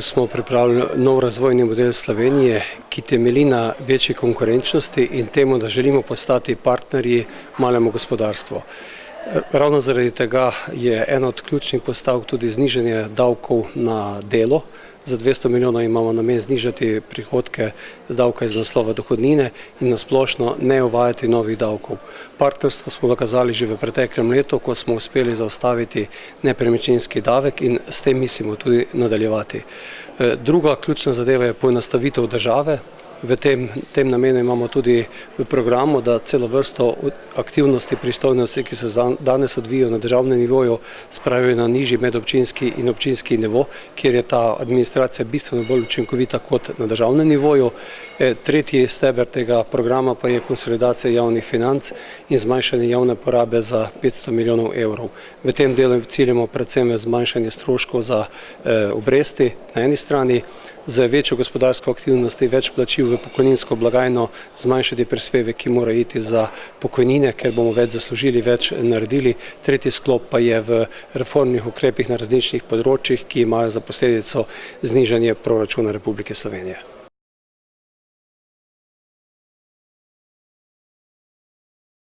Smo pripravili nov razvojni model Slovenije, ki temelji na večji konkurenčnosti in temu, da želimo postati partnerji malemu gospodarstvu. Ravno zaradi tega je ena od ključnih postavk tudi znižanje davkov na delo. Za 200 milijonov imamo namen znižati prihodke z davka iz naslova dohodnine in nasplošno ne uvajati novih davkov. Partnerstvo smo dokazali že v preteklem letu, ko smo uspeli zaustaviti nepremičninski davek in s tem mislimo tudi nadaljevati. Druga ključna zadeva je poenostavitev države. V tem namenu imamo tudi v programu, da celo vrsto aktivnosti, pristojnosti, ki se danes odvijajo na državnem nivoju, spravijo na nižji medobčinski in občinski nivo, kjer je ta administracija bistveno bolj učinkovita kot na državnem nivoju. Tretji steber tega programa pa je konsolidacija javnih financ in zmanjšanje javne porabe za 500 milijonov evrov. V tem delu ciljamo predvsem zmanjšanje stroškov za obresti na eni strani, z večjo gospodarsko aktivnosti, več plačil v pokojninsko blagajno, zmanjšati prispevek, ki mora iti za pokojnine, ker bomo več zaslužili, več naredili. Tretji sklop pa je v reformnih ukrepih na različnih področjih, ki imajo za posledico znižanje proračuna Republike Slovenije.